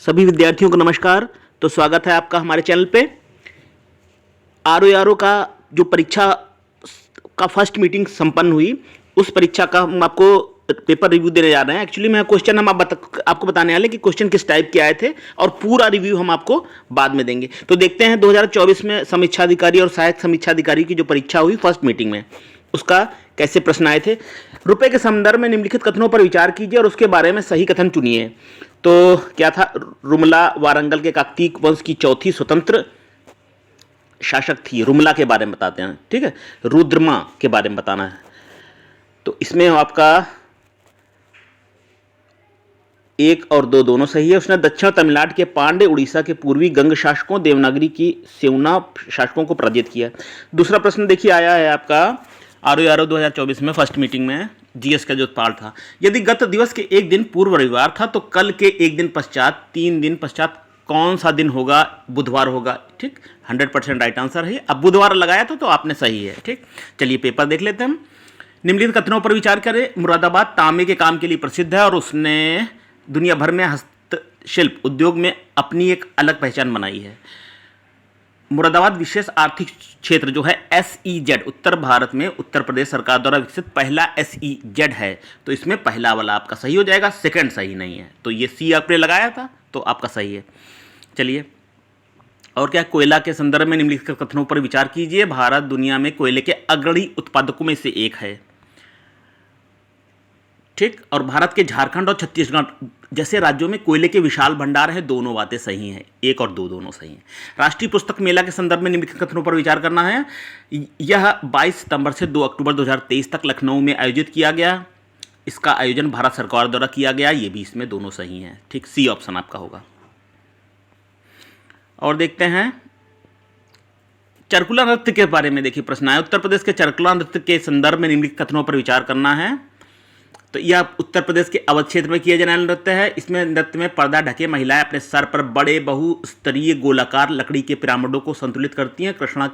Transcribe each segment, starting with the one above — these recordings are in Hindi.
सभी विद्यार्थियों को नमस्कार। तो स्वागत है आपका हमारे चैनल पे। आरओ का जो परीक्षा का फर्स्ट मीटिंग संपन्न हुई, उस परीक्षा का हम आपको पेपर रिव्यू देने जा रहे हैं। एक्चुअली मैं क्वेश्चन आपको बताने वाले कि क्वेश्चन किस टाइप के आए थे और पूरा रिव्यू हम आपको बाद में देंगे। तो देखते हैं 2024 में समीक्षा अधिकारी और सहायक समीक्षा अधिकारी की जो परीक्षा हुई फर्स्ट मीटिंग में, उसका कैसे प्रश्न आए थे। रुपए के संदर्भ में निम्नलिखित कथनों पर विचार कीजिए और उसके बारे में सही कथन चुनिए। तो क्या था, रुमला वारंगल के काकतीय वंश की चौथी स्वतंत्र शासक थी। रुमला के बारे में बताते हैं, ठीक है। रुद्रमा के बारे में बताना है। तो इसमें आपका 1 और 2 दोनों सही है। उसने दक्षिण तमिलनाडु के पांड्य, उड़ीसा के पूर्वी गंग शासकों, देवनागरी की सेवना शासकों को पराजित किया। दूसरा प्रश्न देखिए आया है आपका आरओ 2024 में फर्स्ट मीटिंग में जीएस का जो पार्ट था। यदि गत दिवस के एक दिन पूर्व रविवार था तो कल के एक दिन पश्चात 3 दिन पश्चात कौन सा दिन होगा? बुधवार होगा, ठीक। 100% राइट आंसर है। अब बुधवार लगाया था तो आपने सही है, ठीक। चलिए पेपर देख लेते हैं हम। निम्नलिखित कथनों पर विचार करें। मुरादाबाद तांबे के काम के लिए प्रसिद्ध है और उसने दुनिया भर में हस्तशिल्प उद्योग में अपनी एक अलग पहचान बनाई है। मुरादाबाद विशेष आर्थिक क्षेत्र जो है SEZ उत्तर भारत में उत्तर प्रदेश सरकार द्वारा विकसित पहला SEZ है। तो इसमें पहला वाला आपका सही हो जाएगा, सेकंड सही नहीं है। तो ये सी आपने लगाया था तो आपका सही है। चलिए और क्या, कोयला के संदर्भ में निम्नलिखित कथनों पर विचार कीजिए। भारत दुनिया में कोयले के अग्रणी उत्पादकों में से एक है, ठीक। और भारत के झारखंड और छत्तीसगढ़ जैसे राज्यों में कोयले के विशाल भंडार है। दोनों बातें सही हैं, 1 और 2 दोनों सही हैं। राष्ट्रीय पुस्तक मेला के संदर्भ में निम्नलिखित कथनों पर विचार करना है। यह 22 सितंबर से 2 अक्टूबर 2023 तक लखनऊ में आयोजित किया गया। इसका आयोजन भारत सरकार द्वारा किया गया। ये भी इसमें दोनों सही हैं, ठीक। सी ऑप्शन आपका होगा। और देखते हैं चरकुला नृत्य के बारे में। देखिए प्रश्न आया, उत्तर प्रदेश के चरकुला नृत्य के संदर्भ में निम्नलिखित कथनों पर विचार करना है। तो यह उत्तर प्रदेश के अवध क्षेत्र में किया जाने वाला नृत्य है। इसमें नृत्य में पर्दा ढके महिलाएं अपने सर पर बड़े बहुस्तरीय गोलाकार लकड़ी के पिरामिडों को संतुलित करती हैं, कृष्णा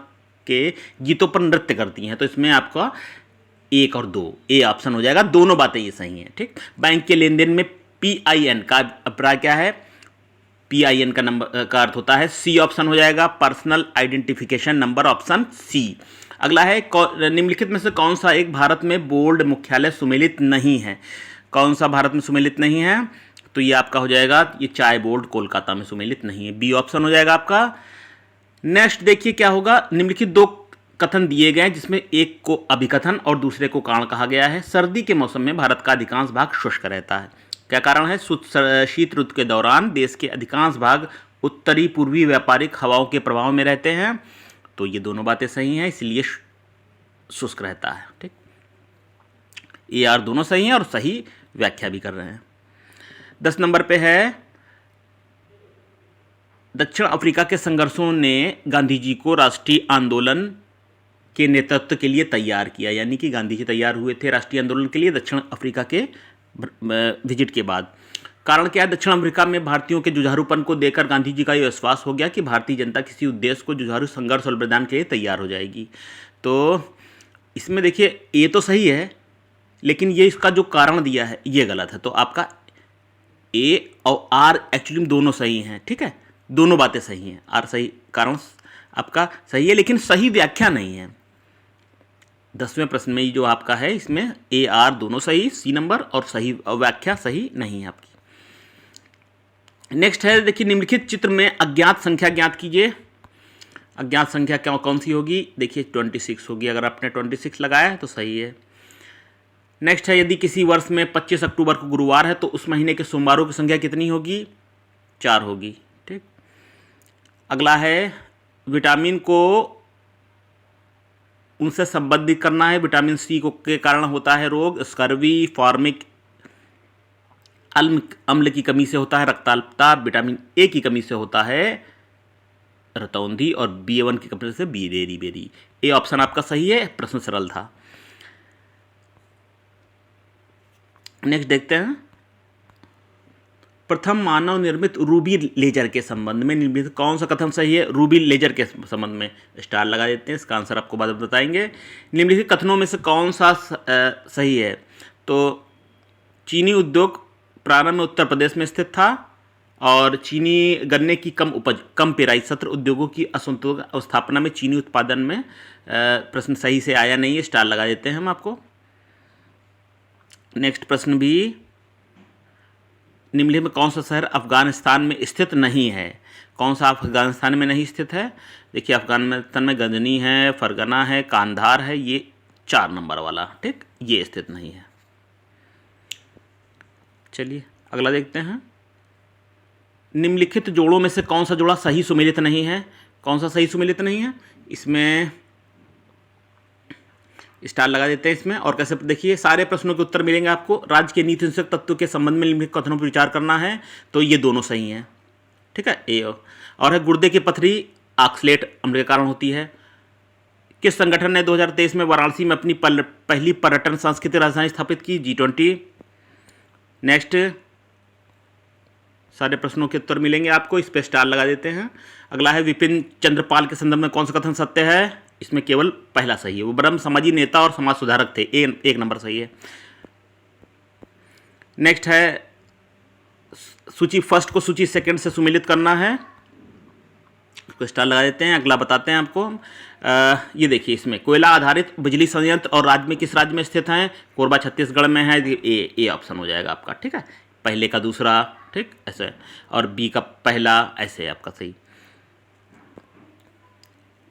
के गीतों पर नृत्य करती हैं। तो इसमें आपका 1 और 2 ए ऑप्शन हो जाएगा। दोनों बातें ये सही हैं, ठीक। बैंक के लेन देन में PIN का अभिप्राय क्या है? PIN का नंबर का अर्थ होता है, सी ऑप्शन हो जाएगा, personal identification number, option C. अगला है, निम्नलिखित में से कौन सा एक भारत में बोर्ड मुख्यालय सुमेलित नहीं है? कौन सा भारत में सुमेलित नहीं है? तो ये आपका हो जाएगा, ये चाय बोर्ड कोलकाता में सुमेलित नहीं है। बी ऑप्शन हो जाएगा आपका। नेक्स्ट देखिए क्या होगा, निम्नलिखित 2 कथन दिए गए हैं जिसमें एक को अभिकथन और दूसरे को कारण कहा गया है। सर्दी के मौसम में भारत का अधिकांश भाग शुष्क रहता है। क्या कारण है? शीत ऋतु के दौरान देश के अधिकांश भाग उत्तरी पूर्वी व्यापारिक हवाओं के प्रभाव में रहते हैं। तो ये दोनों बातें सही हैं, इसलिए शुष्क रहता है, ठीक। AR दोनों सही हैं और सही व्याख्या भी कर रहे हैं। 10 नंबर पे है, दक्षिण अफ्रीका के संघर्षों ने गांधी जी को राष्ट्रीय आंदोलन के नेतृत्व के लिए तैयार किया। यानी कि गांधी जी तैयार हुए थे राष्ट्रीय आंदोलन के लिए दक्षिण अफ्रीका के विजिट के बाद। कारण क्या है? दक्षिण अफ्रीका में भारतीयों के जुझारूपन को देखकर गांधी जी का यह विश्वास हो गया कि भारतीय जनता किसी उद्देश्य को जुझारू संघर्ष और बलिदान के लिए तैयार हो जाएगी। तो इसमें देखिए ये तो सही है, लेकिन ये इसका जो कारण दिया है ये गलत है। तो आपका A और R एक्चुअली दोनों सही हैं, ठीक है। दोनों बातें सही हैं, R सही, कारण आपका सही है, लेकिन सही व्याख्या नहीं है। 10वें प्रश्न में जो आपका है इसमें AR दोनों सही, C नंबर, और सही व्याख्या सही नहीं है आपकी। नेक्स्ट है, देखिए निम्नलिखित चित्र में अज्ञात संख्या ज्ञात कीजिए। अज्ञात संख्या कौन सी होगी? देखिए 26 होगी। अगर आपने 26 लगाया है तो सही है। नेक्स्ट है, यदि किसी वर्ष में 25 अक्टूबर को गुरुवार है तो उस महीने के सोमवारों की संख्या कितनी होगी? 4 होगी, ठीक। अगला है, विटामिन को उनसे संबंधित करना है। विटामिन C को के कारण होता है रोग स्कर्वी, फॉर्मिक अम्ल की कमी से होता है रक्ताल्पता, विटामिन A की कमी से होता है रतौंधी, और B1 की कमी से बेरी। ए ऑप्शन आपका सही है। प्रश्न सरल था। नेक्स्ट देखते हैं, प्रथम मानव निर्मित रूबी लेजर के संबंध में निम्नलिखित कौन सा कथन सही है? रूबी लेजर के संबंध में स्टार लगा देते हैं, इसका आंसर आपको बाद में बताएंगे। निम्नलिखित कथनों में से कौन सा सही है? तो चीनी उद्योग प्रारंभ में उत्तर प्रदेश में स्थित था, और चीनी गन्ने की कम उपज, कम पेराई, सत्र उद्योगों की असंतुलित अवस्थापना में चीनी उत्पादन में प्रश्न सही से आया नहीं है, स्टार लगा देते हैं हम आपको। नेक्स्ट प्रश्न भी, निम्नलिखित में कौन सा शहर अफगानिस्तान में स्थित नहीं है? कौन सा अफगानिस्तान में नहीं स्थित है? देखिए अफगानिस्तान में गजनी है, फरगना है, कांधार है, ये 4 नंबर वाला, ठीक, ये स्थित नहीं है। चलिए अगला देखते हैं। निम्नलिखित जोड़ों में से कौन सा जोड़ा सही सुमेलित नहीं है? कौन सा सही सुमेलित नहीं है? इसमें स्टार लगा देते हैं इसमें। और कैसे, देखिए सारे प्रश्नों के उत्तर मिलेंगे आपको। राज्य के नीति अनुसार तत्व के संबंध में निम्नलिखित कथनों पर विचार करना है, तो ये दोनों सही हैं, ठीक है, ए। और है गुर्दे की पथरी ऑक्सलेट अम्ल के कारण होती है। किस संगठन ने 2023 में वाराणसी में अपनी पहली पर्यटन सांस्कृतिक राजधानी स्थापित की? G20। नेक्स्ट, सारे प्रश्नों के उत्तर मिलेंगे आपको, इस पे स्टार लगा देते हैं। अगला है विपिन चंद्रपाल के संदर्भ में कौन सा कथन सत्य है? इसमें केवल पहला सही है, वो ब्रह्म समाजी नेता और समाज सुधारक थे, एक नंबर सही है। नेक्स्ट है सूची फर्स्ट को सूची सेकंड से सुमेलित करना है, उसको स्टार लगा देते हैं। अगला बताते हैं आपको। ये देखिए इसमें कोयला आधारित बिजली संयंत्र और राज्य में किस राज्य में स्थित हैं? कोरबा छत्तीसगढ़ में है, ए ऑप्शन हो जाएगा आपका, ठीक है, पहले का दूसरा, ठीक ऐसे, और बी का पहला, ऐसे है आपका सही।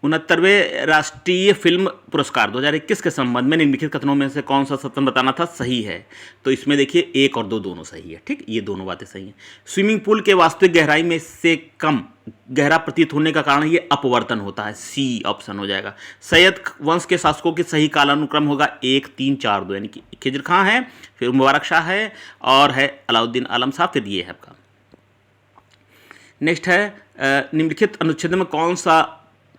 69वें राष्ट्रीय फिल्म पुरस्कार 2021 के संबंध में निम्नलिखित कथनों में से कौन सा सत्य बताना था? सही है, तो इसमें देखिए 1 और 2 दोनों सही है, ठीक, ये दोनों बातें सही हैं। स्विमिंग पूल के वास्तविक गहराई में से कम गहरा प्रतीत होने का कारण ये अपवर्तन होता है, सी ऑप्शन हो जाएगा। सैयद वंश के शासकों के सही कालानुक्रम होगा 1, 3, 4, 2, यानी कि खिजर खां है, फिर मुबारक शाह है, और है अलाउद्दीन आलम शाह, फिर ये है आपका। नेक्स्ट है निम्नलिखित अनुच्छेद में कौन सा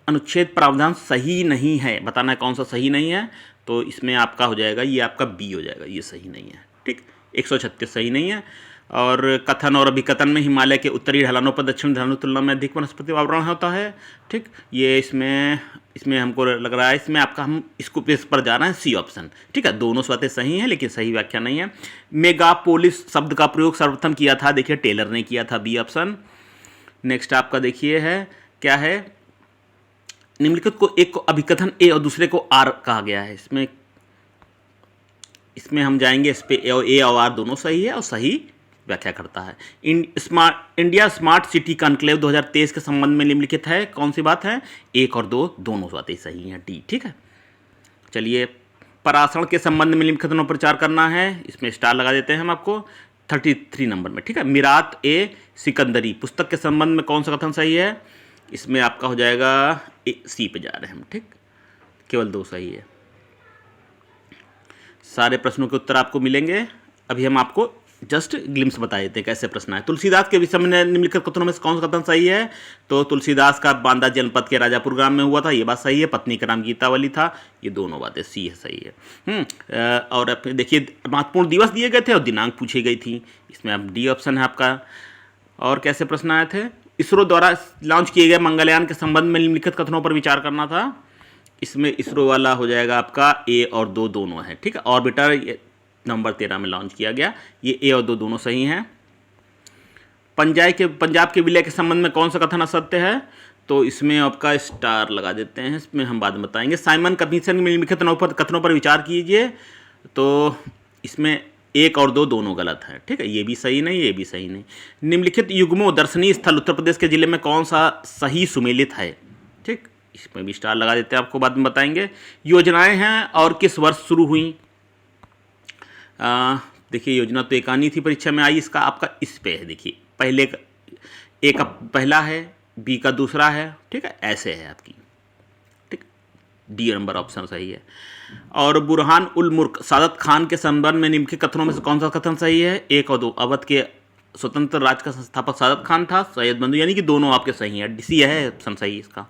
अनुच्छेद प्रावधान सही नहीं है? बताना है कौन सा सही नहीं है, तो इसमें आपका हो जाएगा, ये आपका बी हो जाएगा, ये सही नहीं है, ठीक, 136 सही नहीं है। और कथन और अभिकथन में हिमालय के उत्तरी ढलानों पर दक्षिण ढलानों की तुलना में अधिक वनस्पति आवरण होता है, ठीक, ये इसमें हमको लग रहा है इसमें आपका, हम इसको पेज पर जा रहे हैं, सी ऑप्शन, ठीक है, दोनों बातें सही हैं लेकिन सही व्याख्या नहीं है। मेगापोलिस शब्द का प्रयोग सर्वप्रथम किया था, देखिए टेलर ने किया था, बी ऑप्शन। नेक्स्ट आपका देखिए है क्या है, निम्नलिखित को एक को अभिकथन ए और दूसरे को आर कहा गया है। इसमें हम जाएंगे, इस पे ए और आर दोनों सही है और सही व्याख्या करता है। इंडिया स्मार्ट सिटी कॉन्क्लेव 2023 के संबंध में निम्नलिखित है, कौन सी बात है? 1 और 2 दोनों बातें सही हैं, डी, ठीक है। चलिए पराशरण के संबंध में निम्नलिखित कथनों पर विचार करना है, इसमें स्टार लगा देते हैं हम आपको 33 नंबर में, ठीक है। मिरात ए सिकंदरी पुस्तक के संबंध में कौन सा कथन सही है? इसमें आपका हो जाएगा सी पे जा रहे हैं हम, ठीक, केवल 2 सही है। सारे प्रश्नों के उत्तर आपको मिलेंगे, अभी हम आपको जस्ट ग्लिम्स बता देते हैं कैसे प्रश्न है। तुलसीदास के विषय में निम्नलिखित कथनों में से कौन सा कथन सही है? तो तुलसीदास का बांदा जनपद के राजापुर ग्राम में हुआ था, ये बात सही है। पत्नी का नाम गीतावली था, ये दोनों बातें सी है, सही है। और देखिए महत्वपूर्ण दिवस दिए गए थे और दिनांक पूछी गई थी, इसमें अब डी ऑप्शन है आपका। और कैसे प्रश्न आए थे? इसरो द्वारा लॉन्च किए गए मंगलयान के संबंध में निम्नलिखित कथनों पर विचार करना था, इसमें इसरो वाला हो जाएगा आपका ए और 2 दोनों है, ठीक है। ऑर्बिटर नंबर 13 में लॉन्च किया गया, ये ए और 2 दोनों सही हैं। पंजाब के विलय के संबंध में कौन सा कथन असत्य है? तो इसमें आपका स्टार लगा देते हैं, इसमें हम बाद में बताएंगे। साइमन कमीशन में निम्नलिखित कथनों पर विचार कीजिए, तो इसमें 1 और 2 दोनों गलत हैं, ठीक है, ये भी सही नहीं, ये भी सही नहीं। निम्नलिखित युग्मों दर्शनीय स्थल उत्तर प्रदेश के जिले में कौन सा सही सुमेलित है? ठीक, इसमें भी स्टार लगा देते हैं, आपको बाद में बताएंगे। योजनाएं हैं और किस वर्ष शुरू हुई? देखिए योजना तो एक आनी थी, परीक्षा में आई, इसका आपका इस पे है, देखिए पहले का ए का पहला है, बी का दूसरा है, ठीक है, ऐसे है आपकी, ठीक, डी नंबर ऑप्शन सही है। और बुरहान उल मुल्क सादत खान के संबंध में निम्नलिखित कथनों में से कौन सा कथन सही है? 1 और 2 अवध के स्वतंत्र राज्य का संस्थापक सादत खान था, सैयद बंधु, यानी कि दोनों आपके सही हैं, डी है ऑप्शन सही इसका।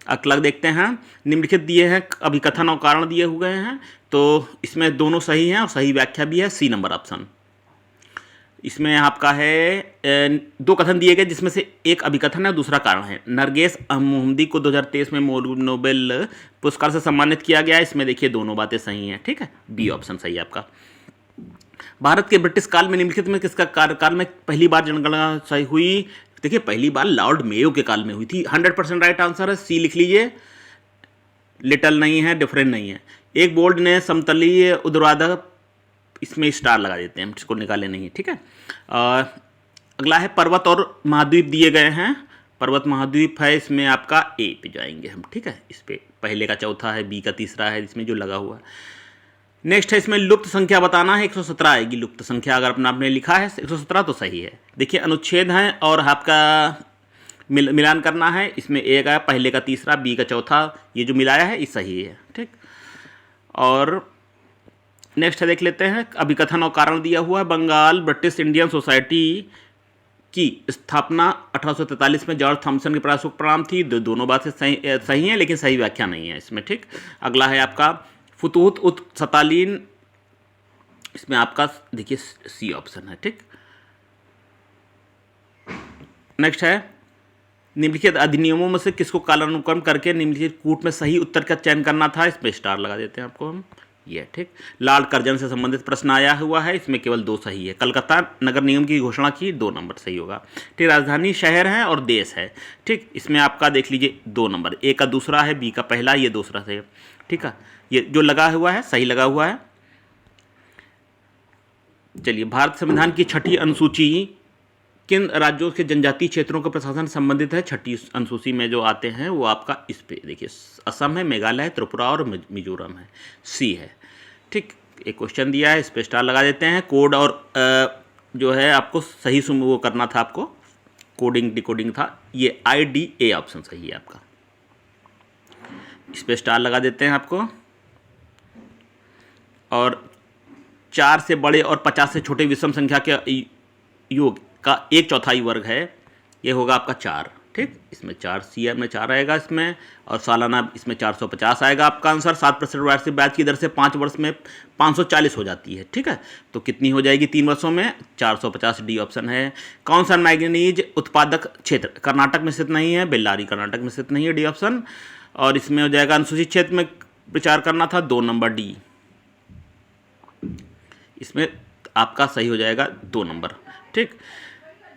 अगला देखते हैं, निम्नलिखित दिए हैं अभिकथन और कारण दिए हुए हैं, तो इसमें दोनों सही हैं और सही व्याख्या भी है, सी नंबर ऑप्शन। इसमें आपका है 2 कथन दिए गए जिसमें से एक अभिकथन है, दूसरा कारण है। नरगेस मोहम्मदी को 2023 में नोबेल पुरस्कार से सम्मानित किया गया, इसमें देखिए दोनों बातें सही हैं, ठीक है, बी ऑप्शन सही है आपका। भारत के ब्रिटिश काल में निम्नलिखित में किसका कार्यकाल में पहली बार जनगणना सही हुई? देखिए पहली बार लॉर्ड मेयो के काल में हुई थी। 100% राइट आंसर है, सी लिख लीजिए। लिटल नहीं है, डिफरेंट नहीं है। एक बोर्ड ने समतलीय ऊर्ध्वाधर, इसमें स्टार लगा देते हैं, इसको निकाले नहीं, ठीक है। अगला है पर्वत और महाद्वीप दिए गए हैं। पर्वत महाद्वीप है, इसमें आपका ए पे जाएंगे हम, ठीक है। इस पे पहले का चौथा है, बी का तीसरा है, इसमें जो लगा हुआ है। नेक्स्ट है, इसमें लुप्त संख्या बताना है। 117 आएगी लुप्त संख्या, अगर अपना आपने लिखा है 117 तो सही है। देखिए अनुच्छेद हैं और आपका मिलान करना है। इसमें ए का पहले का तीसरा, बी का चौथा, ये जो मिलाया है ये सही है, ठीक। और नेक्स्ट है, देख लेते हैं अभिकथन और कारण दिया हुआ है। बंगाल ब्रिटिश इंडियन सोसाइटी की स्थापना 1843 में जॉर्ज थॉमसन के प्रयासों के परिणाम थी। दोनों बातें सही हैं, लेकिन सही व्याख्या नहीं है इसमें, ठीक। अगला है आपका फुतूहत उत सतालीन, इसमें आपका देखिए सी ऑप्शन है, ठीक। नेक्स्ट है, निम्नलिखित अधिनियमों में से किसको कालानुक्रम करके निम्नलिखित कूट में सही उत्तर का चयन करना था? इसमें स्टार लगा देते हैं आपको हम, ये ठीक। लॉर्ड कर्जन से संबंधित प्रश्न आया हुआ है, इसमें केवल 2 सही है। कलकत्ता नगर निगम की घोषणा की, 2 नंबर सही होगा, ठीक। राजधानी शहर है और देश है, ठीक। इसमें आपका देख लीजिए 2 नंबर, ए का दूसरा है, बी का पहला, ये दूसरा है, ठीक है। ये जो लगा हुआ है सही लगा हुआ है। चलिए, भारत संविधान की 6ठी अनुसूची किन राज्यों के जनजातीय क्षेत्रों के प्रशासन संबंधित है? 6ठी अनुसूची में जो आते हैं वो आपका इस पे देखिए, असम है, मेघालय है, त्रिपुरा और मिजोरम है, सी है, ठीक। एक क्वेश्चन दिया है, इस पे स्टार लगा देते हैं। कोड और जो है आपको सही वो करना था, आपको कोडिंग डिकोडिंग था, ये IDA ऑप्शन सही है आपका, इस पे स्टार लगा देते हैं आपको। और 4 से बड़े और 50 से छोटे विषम संख्या के योग का 1/4 वर्ग है, ये होगा आपका 4, ठीक। इसमें 4 CR में 4 आएगा इसमें, और सालाना इसमें 450 आएगा आपका आंसर। 7% वार्षिक ब्याज की दर से 5 वर्ष में 540 हो जाती है, ठीक है। तो कितनी हो जाएगी 3 वर्षों में? 450, डी ऑप्शन है। कौन सा मैंगनीज उत्पादक क्षेत्र कर्नाटक में स्थित नहीं है? बेल्लारी कर्नाटक में स्थित नहीं है, डी ऑप्शन। और इसमें हो जाएगा अनुसूचित क्षेत्र में विचार करना था, 2 नंबर डी, इसमें आपका सही हो जाएगा 2 नंबर, ठीक।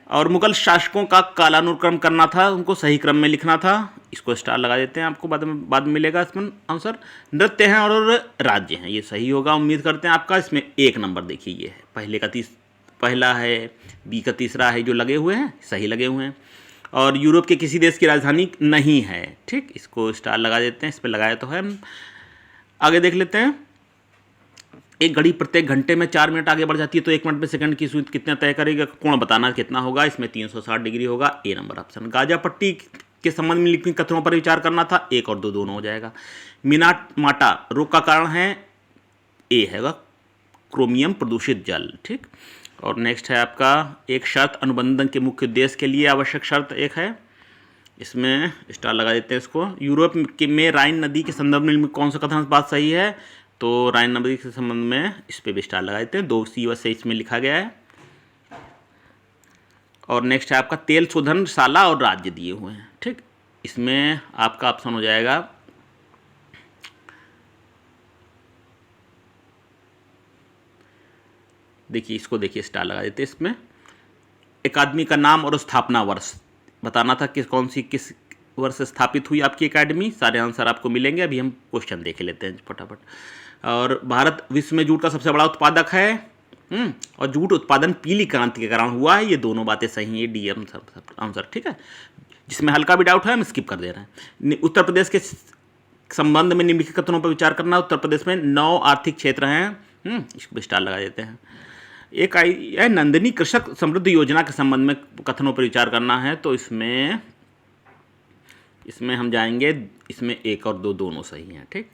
और मुगल शासकों का कालानुक्रम करना था, उनको सही क्रम में लिखना था, इसको स्टार लगा देते हैं, आपको बाद में मिलेगा इसमें आंसर। नृत्य हैं और राज्य हैं, ये सही होगा, उम्मीद करते हैं आपका। इसमें 1 नंबर देखिए, ये है पहले का पहला है, बी का तीसरा है, जो लगे हुए हैं सही लगे हुए हैं। और यूरोप के किसी देश की राजधानी नहीं है, ठीक, इसको स्टार लगा देते हैं, इस पर लगाया तो है। आगे देख लेते हैं, एक घड़ी प्रत्येक घंटे में 4 मिनट आगे बढ़ जाती है, तो 1 मिनट में सेकंड की सूची कितना तय करेगा? कोण बताना कितना होगा, इसमें 360 डिग्री होगा, ए नंबर ऑप्शन। गाजा पट्टी के संबंध में लिखित कथनों पर विचार करना था, 1 और 2 दोनों हो जाएगा। मिनामाटा रोग का कारण है, ए हैगा क्रोमियम प्रदूषित जल, ठीक। और नेक्स्ट है आपका, एक शर्त अनुबंधन के मुख्य उद्देश्य के लिए आवश्यक शर्त एक है, इसमें स्टार लगा देते हैं इसको। यूरोप में राइन नदी के संदर्भ में कौन सा कथन बात सही है? तो राइन नदी के संबंध में इस पे भी स्टार लगा देते हैं, 2 सी से इसमें लिखा गया है। और नेक्स्ट है आपका तेल शोधनशाला और राज्य दिए हुए हैं, ठीक। इसमें आपका ऑप्शन हो जाएगा देखिए, इसको देखिए स्टार लगा देते हैं। इसमें अकादमी का नाम और स्थापना वर्ष बताना था, किस वर्ष स्थापित हुई आपकी एकेडमी। सारे आंसर आपको मिलेंगे, अभी हम क्वेश्चन देख लेते हैं फटाफट। और भारत विश्व में जूट का सबसे बड़ा उत्पादक है, और जूट उत्पादन पीली क्रांति के कारण हुआ है, ये दोनों बातें सही हैं, डी आंसर, ठीक है। जिसमें हल्का भी डाउट है हम स्किप कर दे रहे हैं। उत्तर प्रदेश के संबंध में निम्नलिखित कथनों पर विचार करना। उत्तर प्रदेश में 9 आर्थिक क्षेत्र हैं, इसको स्टार लगा देते हैं। एक आई है नंदिनी कृषक समृद्धि योजना के संबंध में कथनों पर विचार करना है, तो इसमें हम जाएंगे, इसमें 1 और 2 दोनों सही हैं, ठीक।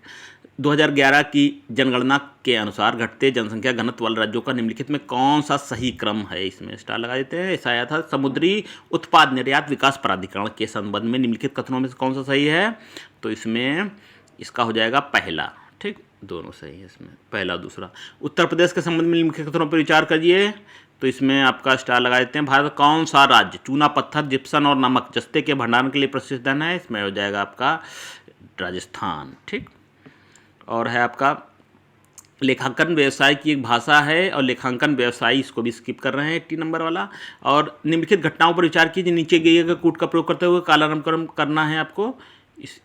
2011 की जनगणना के अनुसार घटते जनसंख्या घनत्व वाले राज्यों का निम्नलिखित में कौन सा सही क्रम है? इसमें स्टार लगा देते हैं। ऐसा आया था, समुद्री उत्पाद निर्यात विकास प्राधिकरण के संबंध में निम्नलिखित कथनों में से कौन सा सही है? तो इसमें इसका हो जाएगा पहला, ठीक, दोनों सही है इसमें, पहला दूसरा। उत्तर प्रदेश के संबंध में निम्नलिखित कथनों पर विचार करिए, तो इसमें आपका स्टार लगा देते हैं। भारत कौन सा राज्य चूना पत्थर, जिप्सन और नमक जस्ते के भंडारण के लिए प्रसिद्ध है? इसमें हो जाएगा आपका राजस्थान, ठीक। और है आपका लेखांकन व्यवसाय की एक भाषा है और लेखांकन व्यवसाय, इसको भी स्किप कर रहे हैं 80 नंबर वाला। और निम्नलिखित घटनाओं पर विचार कीजिए, नीचे गए गए कूट का प्रयोग करते हुए कालानुक्रम करना है आपको। इस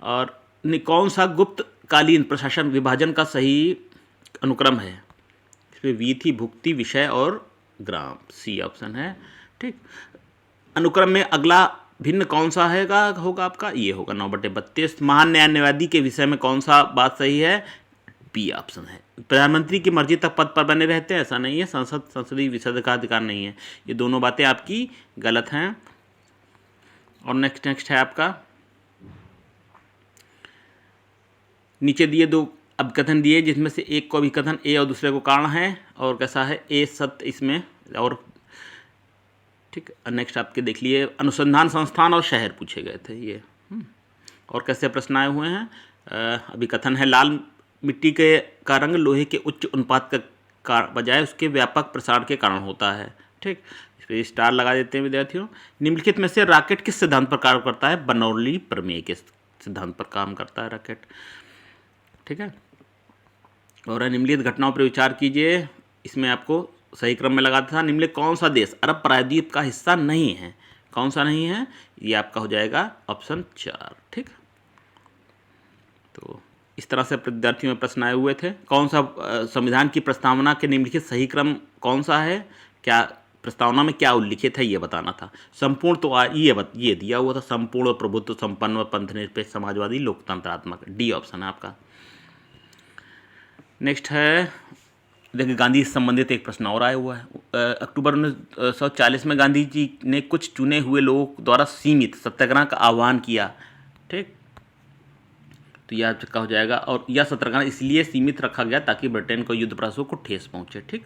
और कौन सा गुप्तकालीन प्रशासन विभाजन का सही अनुक्रम है? इसमें वीथी, भुक्ति, विषय और ग्राम, सी ऑप्शन है। ठीक, अनुक्रम में अगला भिन्न कौन सा होगा आपका? ये होगा 9/32। महान न्यायवादी के विषय में कौन सा बात सही है? बी ऑप्शन है। प्रधानमंत्री की मर्जी तक पद पर बने रहते हैं, ऐसा नहीं है। संसदीय विशेषाधिकार नहीं है। ये दोनों बातें आपकी गलत हैं। और नेक्स्ट है आपका, नीचे दिए दो अभिकथन दिए जिसमें से एक को अभिकथन ए और दूसरे को कारण है, और कैसा है? ए सत्य इसमें। और ठीक, नेक्स्ट आपके देख लिए अनुसंधान संस्थान और शहर पूछे गए थे ये। और कैसे प्रश्न आए हुए हैं? अभिकथन है लाल मिट्टी के का रंग लोहे के उच्च अनुपात का बजाय उसके व्यापक प्रसार के कारण होता है। ठीक, इस पर स्टार लगा देते हैं विद्यार्थियों। निम्नलिखित में से रॉकेट किस सिद्धांत पर कार्य करता है? बर्नौली प्रमेय के सिद्धांत पर काम करता है रॉकेट। ठीक है, और निम्नलिखित घटनाओं पर विचार कीजिए, इसमें आपको सही क्रम में लगाता था। निम्नलिखित कौन सा देश अरब प्रायद्वीप का हिस्सा नहीं है? कौन सा नहीं है? ये आपका हो जाएगा ऑप्शन 4। ठीक, तो इस तरह से विद्यार्थियों में प्रश्न आए हुए थे। कौन सा संविधान की प्रस्तावना के निम्नलिखित सही क्रम कौन सा है? क्या प्रस्तावना में क्या उल्लिखित है ये बताना था। संपूर्ण तो ये दिया हुआ था, संपूर्ण प्रभुत्व संपन्न पंथ निरपेक्ष समाजवादी लोकतंत्रात्मक, डी ऑप्शन है आपका। नेक्स्ट है, देखिए गांधी से संबंधित एक प्रश्न और आया हुआ है। अक्टूबर 1940 में गांधी जी ने कुछ चुने हुए लोगों द्वारा सीमित सत्याग्रह का आह्वान किया। ठीक, तो यह आपका हो जाएगा। और यह सत्याग्रह इसलिए सीमित रखा गया ताकि ब्रिटेन को युद्ध प्रयासों को ठेस पहुंचे। ठीक,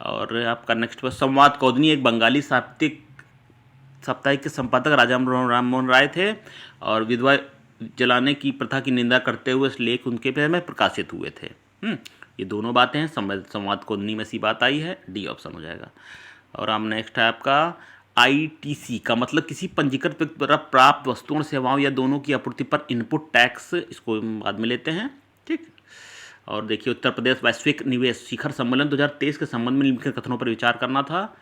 और आपका नेक्स्ट पर संवाद कौदनी एक बंगाली साप्ताहिक के संपादक राजा राम मोहन राय थे, और विधवा जलाने की प्रथा की निंदा करते हुए इस लेख उनके पे में प्रकाशित हुए थे। ये दोनों बातें हैं, संवाद कौदनी में सी बात आई है, डी ऑप्शन हो जाएगा। और हम नेक्स्ट है आपका ITC का मतलब किसी पंजीकृत पर प्राप्त वस्तुओं और सेवाओं या दोनों की आपूर्ति पर इनपुट टैक्स, इसको बाद में लेते हैं। ठीक, और देखिए उत्तर प्रदेश वैश्विक निवेश शिखर सम्मेलन 2023 के संबंध में निम्नलिखित कथनों पर विचार करना था।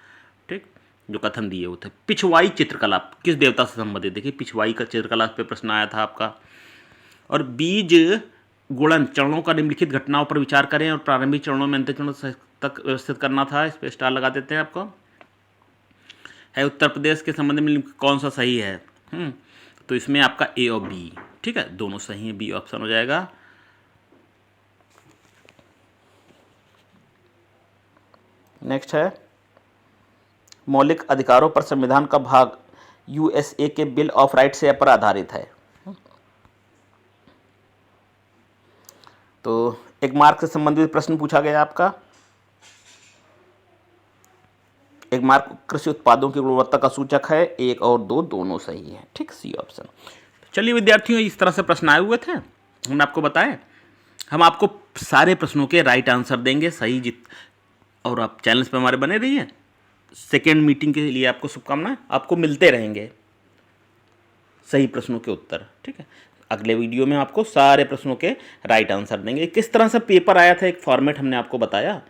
ठीक, जो कथन दिए हुए थे। पिछवाई चित्रकला किस देवता से संबंधित? देखिए पिछवाई का चित्रकला पे प्रश्न आया था आपका। और बीज गुणन चरणों का निम्नलिखित घटनाओं पर विचार करें और प्रारंभिक चरणों में अंतिम चरणों तक व्यवस्थित करना था। इस पर स्टार लगा देते हैं आपको। है उत्तर प्रदेश के संबंध में कौन सा सही है? तो इसमें आपका ए और बी, ठीक है, दोनों सही है, बी ऑप्शन हो जाएगा। नेक्स्ट है मौलिक अधिकारों पर संविधान का भाग USA के बिल ऑफ राइट्स पर आधारित है। तो एक मार्क से संबंधित प्रश्न पूछा गया आपका। एक मार्क कृषि उत्पादों की गुणवत्ता का सूचक है, 1 और 2 दोनों सही है। ठीक, सी ऑप्शन। चलिए विद्यार्थियों, इस तरह से प्रश्न आए हुए थे, हमने आपको बताएं। हम आपको सारे प्रश्नों के राइट आंसर देंगे सही और आप चैनल पे हमारे बने रहिए। सेकेंड मीटिंग के लिए आपको शुभकामनाएं। आपको मिलते रहेंगे सही प्रश्नों के उत्तर। ठीक है, अगले वीडियो में आपको सारे प्रश्नों के राइट आंसर देंगे। किस तरह से पेपर आया था, एक फॉर्मेट हमने आपको बताया,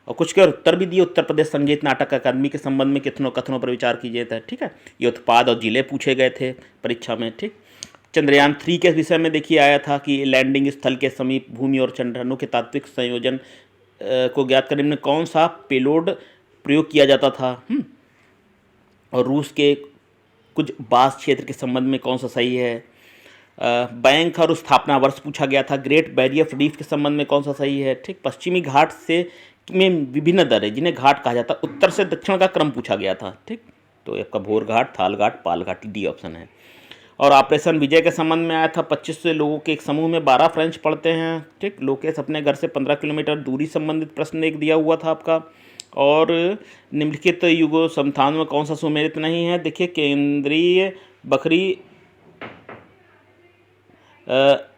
और कुछ के उत्तर भी दिए। उत्तर प्रदेश संगीत नाटक अकादमी के संबंध में कितनों कथनों पर विचार कीजिए था। ठीक है, ये उत्पाद और जिले पूछे गए थे परीक्षा में। ठीक, चंद्रयान 3 के विषय में देखिए आया था कि लैंडिंग स्थल के समीप भूमि और चंद्राणु के तात्विक संयोजन को ज्ञात करने में कौन सा पेलोड प्रयोग किया जाता था। और रूस के कुछ बास क्षेत्र के संबंध में कौन सा सही है। बैंक और स्थापना वर्ष पूछा गया था। ग्रेट बैरियर रीफ के संबंध में कौन सा सही है। ठीक, पश्चिमी घाट से में विभिन्न दर है जिन्हें घाट कहा जाता है, उत्तर से दक्षिण का क्रम पूछा गया था। ठीक, तो आपका भोर घाट, थाल घाट, पाल घाट, डी ऑप्शन है। और ऑपरेशन विजय के संबंध में आया था 25 लोगों के एक समूह में 12 फ्रेंच पढ़ते हैं। ठीक, लोकेश अपने घर से 15 किलोमीटर दूरी संबंधित प्रश्न एक दिया हुआ था आपका। और निम्नलिखित युगो संस्थान में कौन सा सुमेलित नहीं है। देखिए केंद्रीय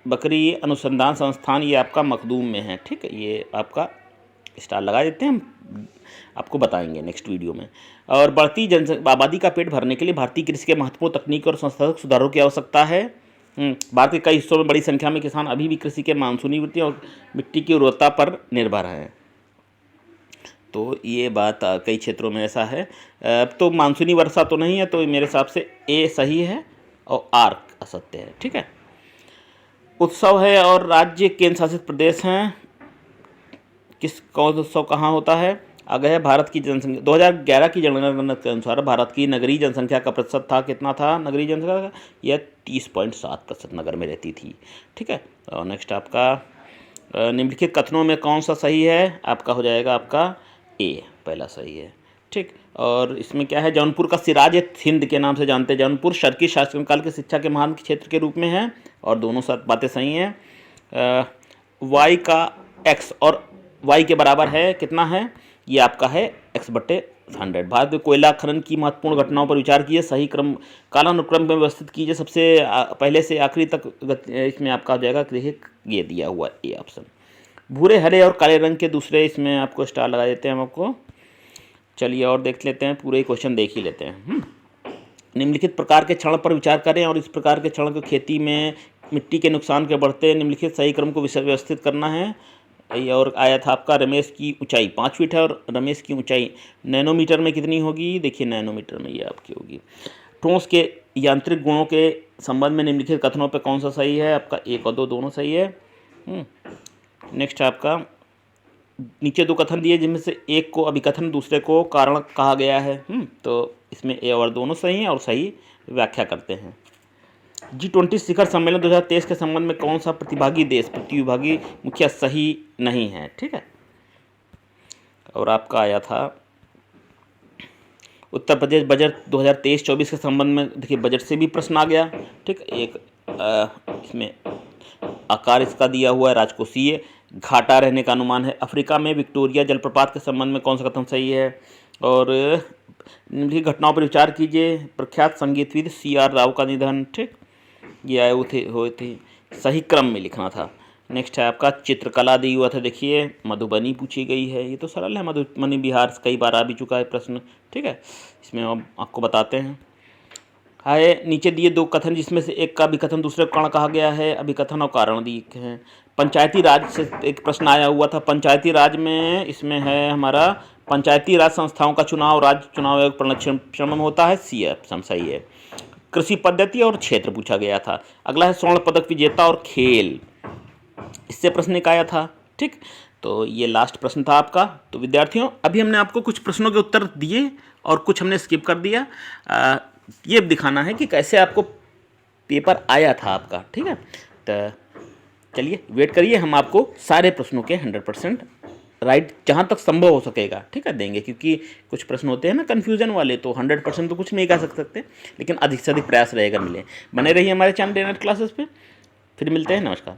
बकरी अनुसंधान संस्थान ये आपका मखदूम में है। ठीक है, ये आपका स्टार लगा देते हैं, हम आपको बताएंगे नेक्स्ट वीडियो में। और बढ़ती आबादी का पेट भरने के लिए भारतीय कृषि के महत्वपूर्ण तकनीक और संस्थागत सुधारों की आवश्यकता है। भारत के कई हिस्सों में बड़ी संख्या में किसान अभी भी कृषि के मानसूनी वृत्ति और मिट्टी की उर्वरता पर निर्भर हैं। तो ये बात कई क्षेत्रों में ऐसा है। तो मानसूनी वर्षा तो नहीं है, तो मेरे हिसाब से ए सही है और आर असत्य है। ठीक है। उत्सव है और राज्य केंद्र शासित प्रदेश हैं। कौन सा उत्सव कहाँ होता है? आगे है भारत की जनसंख्या 2011 की जनगणना के अनुसार भारत की नगरीय जनसंख्या का प्रतिशत था, कितना था नगरीय जनसंख्या का? यह 30.7% नगर में रहती थी। ठीक है। और नेक्स्ट आपका निम्नलिखित कथनों में कौन सा सही है? आपका हो जाएगा आपका ए, पहला सही है। ठीक। और इसमें क्या है? जौनपुर का सिराज हिंद के नाम से जानते हैं। जौनपुर शर्की शासनकाल के शिक्षा के महान क्षेत्र के रूप में है, और दोनों बातें सही हैं। वाई का एक्स और वाई के बराबर है, कितना है? ये आपका है x/100। भारत में कोयला खनन की महत्वपूर्ण घटनाओं पर विचार कीजिए, सही क्रम कालानुक्रम में व्यवस्थित कीजिए, सबसे पहले से आखिरी तक। इसमें आपका हो जाएगा, देखिए ये दिया हुआ ए ऑप्शन। भूरे, हरे और काले रंग के दूसरे, इसमें आपको स्टार लगा देते हैं हम आपको। चलिए और देख लेते हैं, पूरे क्वेश्चन देख ही लेते हैं। निम्नलिखित प्रकार के क्षण पर विचार करें और इस प्रकार के क्षण को खेती में मिट्टी के नुकसान के बढ़ते निम्नलिखित सही क्रम को व्यवस्थित करना है। और आया था आपका रमेश की ऊंचाई 5 फीट है और रमेश की ऊंचाई नैनोमीटर में कितनी होगी? देखिए नैनोमीटर में ये आपकी होगी। ठोस के यांत्रिक गुणों के संबंध में निम्नलिखित कथनों पर कौन सा सही है? आपका 1 और 2 दोनों सही है। नेक्स्ट आपका नीचे 2 कथन दिए, जिनमें से एक को अभिकथन, दूसरे को कारण कहा गया है। तो इसमें ए और दोनों सही हैं और सही व्याख्या करते हैं। G20 शिखर सम्मेलन 2023 के संबंध में कौन सा प्रतिभागी मुखिया सही नहीं है? ठीक है। और आपका आया था उत्तर प्रदेश बजट 2023-24 के संबंध में, देखिए बजट से भी प्रश्न आ गया। ठीक। एक इसमें आकार इसका दिया हुआ है राजकोषीय, घाटा रहने का अनुमान है। अफ्रीका में विक्टोरिया जलप्रपात के संबंध में कौन सा कथन सही है? और निम्नलिखित घटनाओं पर विचार कीजिए। प्रख्यात संगीतविद CR राव का निधन। ठीक। ये आए हुए थे, सही क्रम में लिखना था। नेक्स्ट है आपका चित्रकला दी हुआ था, देखिए मधुबनी पूछी गई है। ये तो सरल है, मधुबनी बिहार से कई बार आ भी चुका है प्रश्न। ठीक है। इसमें अब आपको बताते हैं। हाय नीचे दिए 2 कथन, जिसमें से एक का अभिकथन, दूसरे को कारण कहा गया है। अभिकथन और कारण दिए हैं। पंचायती राज से एक प्रश्न आया हुआ था। पंचायती राज में इसमें है हमारा पंचायती राज संस्थाओं का चुनाव राज्य चुनाव आयोग प्रणाली में होता है। सी ऑप्शन सही है। कृषि पद्धति और क्षेत्र पूछा गया था। अगला है स्वर्ण पदक विजेता और खेल, इससे प्रश्न एक आया था। ठीक। तो ये लास्ट प्रश्न था आपका। तो विद्यार्थियों, अभी हमने आपको कुछ प्रश्नों के उत्तर दिए और कुछ हमने स्किप कर दिया। ये दिखाना है कि कैसे आपको पेपर आया था आपका। ठीक है। तो चलिए वेट करिए, हम आपको सारे प्रश्नों के 100% राइट जहाँ तक संभव हो सकेगा, ठीक है, देंगे। क्योंकि कुछ प्रश्न होते हैं ना कन्फ्यूजन वाले, तो 100% तो कुछ नहीं कह सकते, लेकिन अधिक से अधिक प्रयास रहेगा मिले। बने रहिए हमारे चैनल डे नाइट क्लासेस पे। फिर मिलते हैं। नमस्कार।